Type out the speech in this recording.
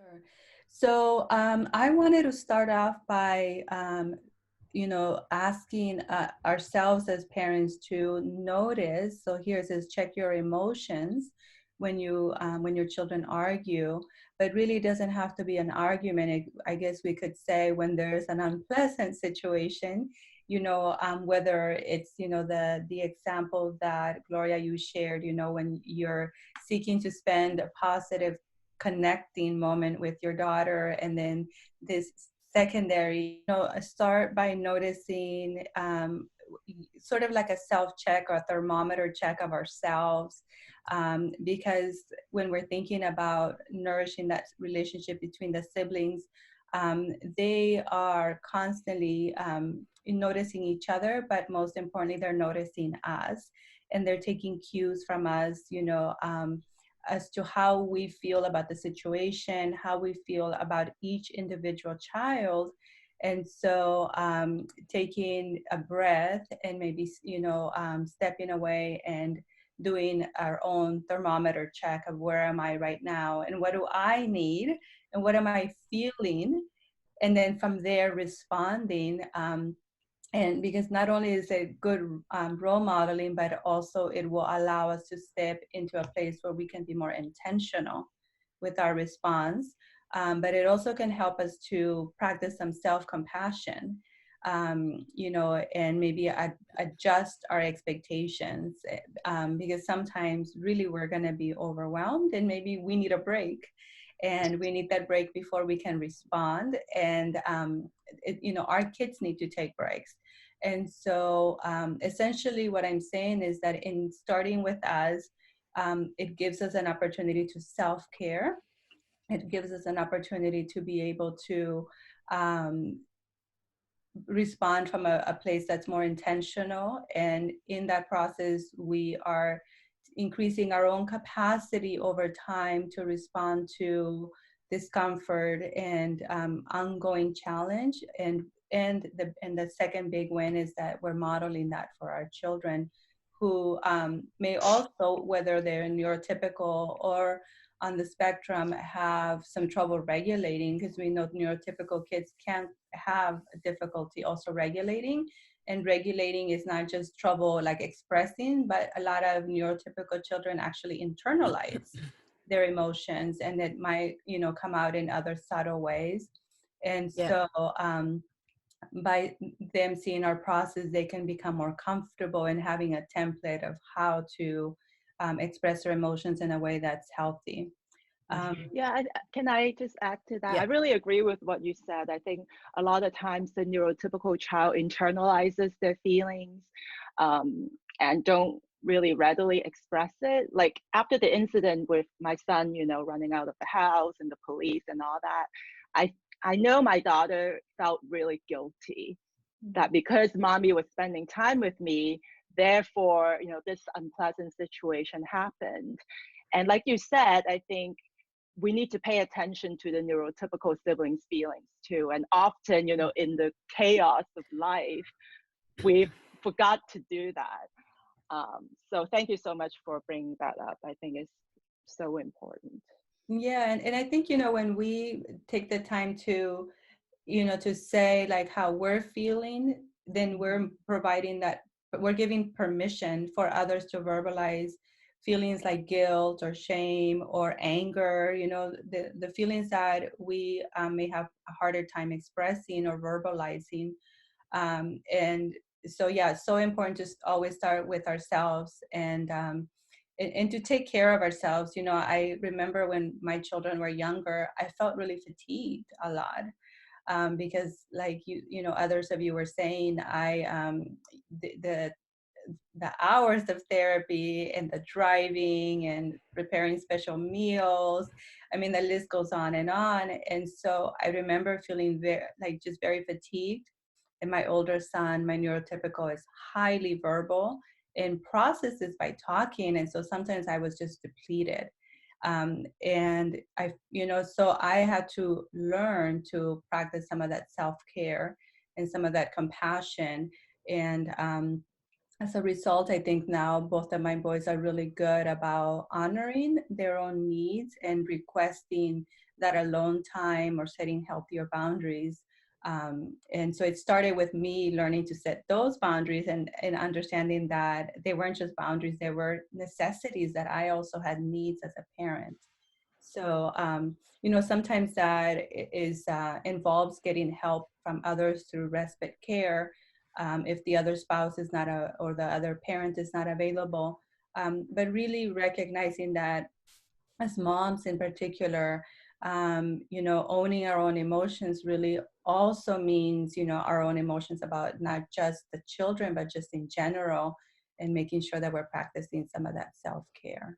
Sure. So I wanted to start off by, asking ourselves as parents to notice. So here it says, check your emotions when your children argue, but really doesn't have to be an argument. I guess we could say when there's an unpleasant situation, whether it's, the example that Gloria, you shared, when you're seeking to spend a positive connecting moment with your daughter, and then this secondary, start by noticing, sort of like a self-check or a thermometer check of ourselves, because when we're thinking about nourishing that relationship between the siblings, they are constantly noticing each other, but most importantly, they're noticing us, and they're taking cues from us, as to how we feel about the situation, how we feel about each individual child. And so taking a breath and maybe, stepping away and doing our own thermometer check of where am I right now and what do I need and what am I feeling. And then from there responding, and because not only is it good role modeling, but also it will allow us to step into a place where we can be more intentional with our response. But it also can help us to practice some self-compassion, and maybe adjust our expectations, because sometimes really we're going to be overwhelmed and maybe we need a break, and we need that break before we can respond. And our kids need to take breaks. And so essentially what I'm saying is that in starting with us, it gives us an opportunity to self-care. It gives us an opportunity to be able to um, respond from a place that's more intentional. And in that process, we are increasing our own capacity over time to respond to discomfort and ongoing challenge. And the second big win is that we're modeling that for our children, who may also, whether they're neurotypical or on the spectrum, have some trouble regulating, because we know neurotypical kids can have difficulty also regulating. And regulating is not just trouble like expressing, but a lot of neurotypical children actually internalize their emotions, and it might, come out in other subtle ways. And Yeah. so by them seeing our process, they can become more comfortable in having a template of how to express their emotions in a way that's healthy. Um, Hmm. Yeah, can I just add to that? I Yeah. really agree with what you said. I think a lot of times the neurotypical child internalizes their feelings, um, and don't really readily express it. Like after the incident with my son, running out of the house and the police and all that, I I know my daughter felt really guilty that because mommy was spending time with me, therefore, this unpleasant situation happened. And like you said, I think we need to pay attention to the neurotypical siblings' feelings too. And often, in the chaos of life, we forgot to do that. So thank you so much for bringing that up. I think it's so important. yeah, and I think, when we take the time to, to say like how we're feeling, then we're providing that, we're giving permission for others to verbalize feelings like guilt or shame or anger, the feelings that we may have a harder time expressing or verbalizing. And so, yeah, it's so important to always start with ourselves, and to take care of ourselves. I remember when my children were younger, I felt really fatigued a lot, because like others of you were saying, the the hours of therapy and the driving and preparing special meals, I mean, the list goes on and on. And so I remember feeling very, like, just very fatigued. And my older son, my neurotypical, is highly verbal and processes by talking, and so sometimes I was just depleted. And so I had to learn to practice some of that self-care and some of that compassion. And as a result, I think now both of my boys are really good about honoring their own needs and requesting that alone time or setting healthier boundaries. And so it started with me learning to set those boundaries and understanding that they weren't just boundaries, they were necessities, that I also had needs as a parent. So, sometimes that is involves getting help from others through respite care, if the other spouse is not or the other parent is not available. But really recognizing that as moms in particular, owning our own emotions really also means, our own emotions about not just the children, but just in general, and making sure that we're practicing some of that self-care.